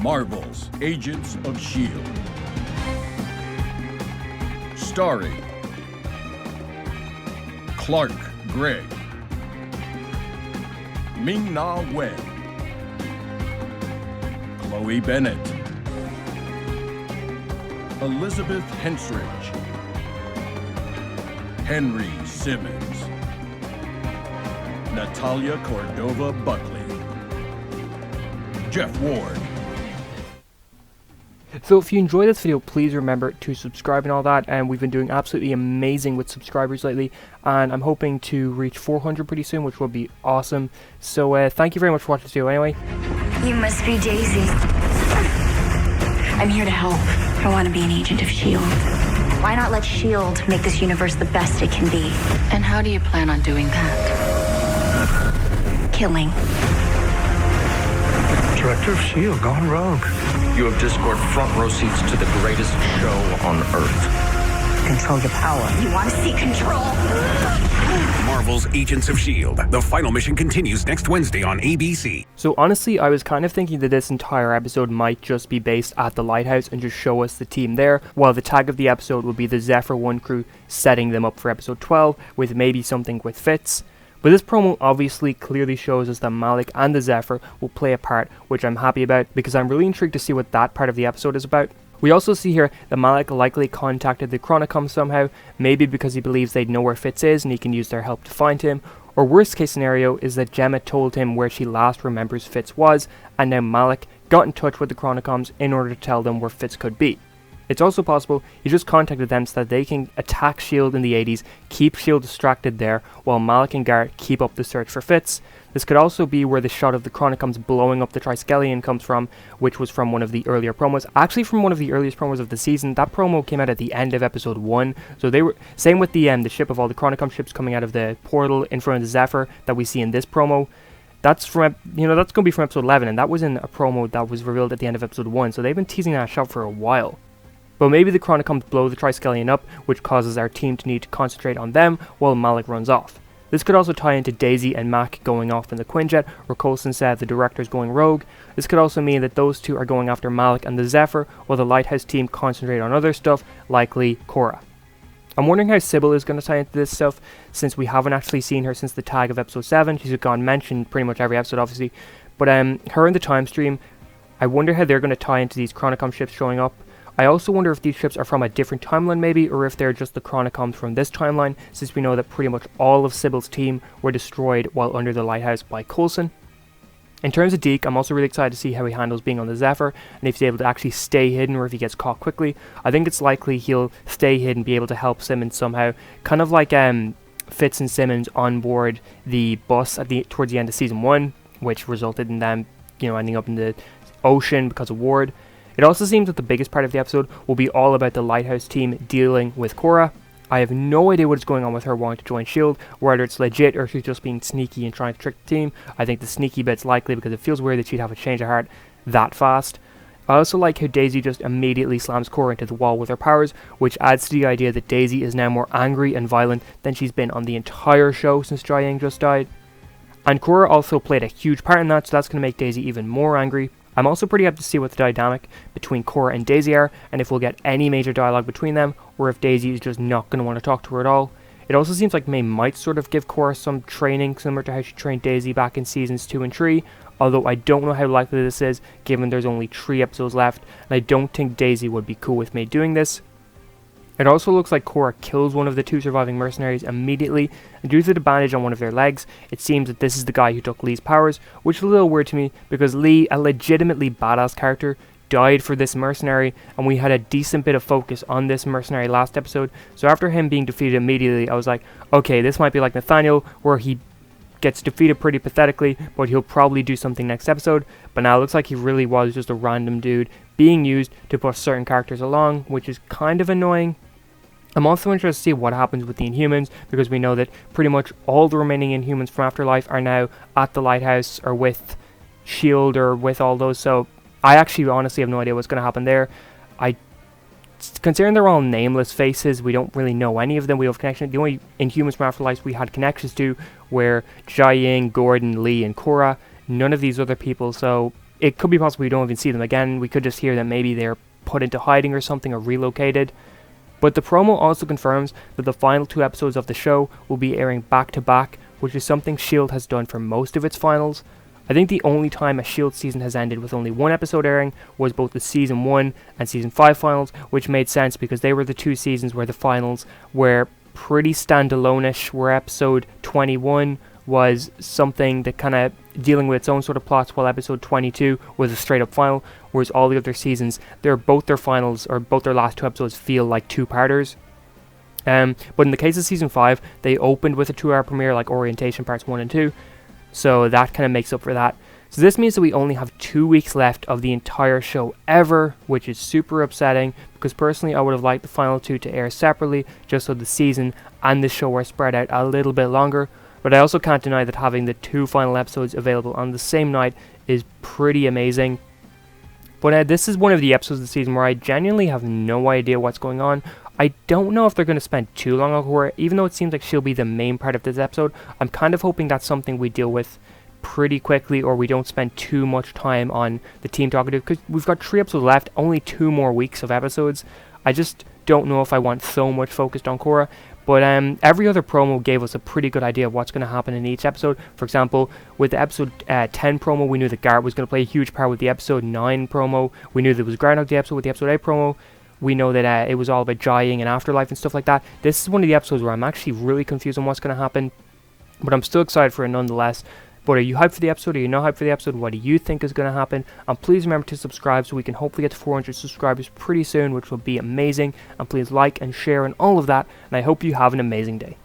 Marvel's Agents of S.H.I.E.L.D. Starring Clark Gregg, Ming-Na Wen, Chloe Bennett, Elizabeth Henstridge, Henry Simmons, Natalia Cordova-Buckley, Jeff Ward. So if you enjoyed this video, please remember to subscribe and all that, and we've been doing absolutely amazing with subscribers lately, and I'm hoping to reach 400 pretty soon, which will be awesome. So thank you very much for watching this video anyway. You must be Daisy. I'm here to help. I want to be an agent of S.H.I.E.L.D. Why not let S.H.I.E.L.D. make this universe the best it can be? And how do you plan on doing that? Killing. Director of S.H.I.E.L.D. gone rogue. You have just scored front row seats to the greatest show on Earth. Control your power. You want to see control? Marvel's Agents of S.H.I.E.L.D. The final mission continues next Wednesday on ABC. So honestly, I was kind of thinking that this entire episode might just be based at the lighthouse and just show us the team there, while the tag of the episode would be the Zephyr 1 crew setting them up for episode 12, with maybe something with Fitz. But this promo obviously clearly shows us that Malik and the Zephyr will play a part, which I'm happy about because I'm really intrigued to see what that part of the episode is about. We also see here that Malik likely contacted the Chronicom somehow, maybe because he believes they'd know where Fitz is and he can use their help to find him, or worst case scenario is that Gemma told him where she last remembers Fitz was, and now Malik got in touch with the Chronicoms in order to tell them where Fitz could be. It's also possible he just contacted them so that they can attack S.H.I.E.L.D. in the 80s, keep S.H.I.E.L.D. distracted there, while Malik and Garrett keep up the search for Fitz. This could also be where the shot of the Chronicoms blowing up the Triskelion comes from, which was from one of the earlier promos. Actually from one of the earliest promos of the season. That promo came out at the end of episode 1, so they were, same with the ship of all the Chronicom ships coming out of the portal in front of the Zephyr that we see in this promo. That's from, that's going to be from episode 11, and that was in a promo that was revealed at the end of episode 1, so they've been teasing that shot for a while. But maybe the Chronicoms blow the Triskelion up, which causes our team to need to concentrate on them while Malik runs off. This could also tie into Daisy and Mac going off in the Quinjet, where Coulson said the director's going rogue. This could also mean that those two are going after Malik and the Zephyr, while the Lighthouse team concentrate on other stuff, likely Korra. I'm wondering how Sybil is going to tie into this stuff, since we haven't actually seen her since the tag of episode 7. She's gone mentioned pretty much every episode, obviously. But her in the time stream, I wonder how they're going to tie into these Chronicom ships showing up. I also wonder if these ships are from a different timeline maybe, or if they're just the Chronicoms from this timeline, since we know that pretty much all of Sybil's team were destroyed while under the lighthouse by Coulson. In terms of Deke, I'm also really excited to see how he handles being on the Zephyr, and if he's able to actually stay hidden or if he gets caught quickly. I think it's likely he'll stay hidden, be able to help Simmons somehow, kind of like Fitz and Simmons on board the bus at towards the end of season 1, which resulted in them, ending up in the ocean because of Ward. It also seems that the biggest part of the episode will be all about the Lighthouse team dealing with Korra. I have no idea what is going on with her wanting to join S.H.I.E.L.D., whether it's legit or she's just being sneaky and trying to trick the team. I think the sneaky bit's likely because it feels weird that she'd have a change of heart that fast. I also like how Daisy just immediately slams Korra into the wall with her powers, which adds to the idea that Daisy is now more angry and violent than she's been on the entire show since Jiaying just died. And Korra also played a huge part in that, so that's going to make Daisy even more angry. I'm also pretty up to see what the dynamic between Korra and Daisy are, and if we'll get any major dialogue between them, or if Daisy is just not going to want to talk to her at all. It also seems like May might sort of give Korra some training, similar to how she trained Daisy back in seasons 2 and 3, although I don't know how likely this is, given there's only 3 episodes left, and I don't think Daisy would be cool with May doing this. It also looks like Korra kills one of the 2 surviving mercenaries immediately, and due to the bandage on one of their legs, it seems that this is the guy who took Lee's powers, which is a little weird to me, because Lee, a legitimately badass character, died for this mercenary, and we had a decent bit of focus on this mercenary last episode, so after him being defeated immediately, I was like, okay, this might be like Nathaniel, where he gets defeated pretty pathetically, but he'll probably do something next episode, but now it looks like he really was just a random dude being used to push certain characters along, which is kind of annoying. I'm also interested to see what happens with the Inhumans, because we know that pretty much all the remaining Inhumans from Afterlife are now at the Lighthouse, or with S.H.I.E.L.D., or with all those, so I actually honestly have no idea what's going to happen there. Considering they're all nameless faces, we don't really know any of them. We have connection. The only Inhumans from Afterlife we had connections to were Jiaying, Gordon, Lee, and Korra. None of these other people, so it could be possible we don't even see them again. We could just hear that maybe they're put into hiding or something, or relocated. But the promo also confirms that the final 2 episodes of the show will be airing back to back, which is something S.H.I.E.L.D. has done for most of its finals. I think the only time a S.H.I.E.L.D. season has ended with only 1 episode airing was both the Season 1 and Season 5 finals, which made sense because they were the 2 seasons where the finals were pretty standalone-ish, where episode 21 was something that kind of dealing with its own sort of plots, while episode 22 was a straight up final, whereas all the other seasons, both their finals, or both their last 2 episodes feel like 2-parters. But in the case of Season 5, they opened with a 2-hour premiere like Orientation Parts 1 and 2, so that kind of makes up for that. So this means that we only have 2 weeks left of the entire show ever, which is super upsetting, because personally I would have liked the final 2 to air separately, just so the season and the show are spread out a little bit longer. But I also can't deny that having the 2 final episodes available on the same night is pretty amazing. But this is one of the episodes of the season where I genuinely have no idea what's going on. I don't know if they're going to spend too long on Cora, even though it seems like she'll be the main part of this episode. I'm kind of hoping that's something we deal with pretty quickly, or we don't spend too much time on the Team Talkative, because we've got 3 episodes left, only 2 more weeks of episodes. I just don't know if I want so much focused on Cora. But every other promo gave us a pretty good idea of what's going to happen in each episode. For example, with the episode 10 promo, we knew that Garrett was going to play a huge part. With the episode 9 promo, we knew there was Groundhog Day episode. With the episode 8 promo, we know that it was all about Jying and Afterlife and stuff like that. This is one of the episodes where I'm actually really confused on what's going to happen, but I'm still excited for it nonetheless. But are you hyped for the episode? Are you not hyped for the episode? What do you think is going to happen? And please remember to subscribe so we can hopefully get to 400 subscribers pretty soon, which will be amazing. And please like and share and all of that. And I hope you have an amazing day.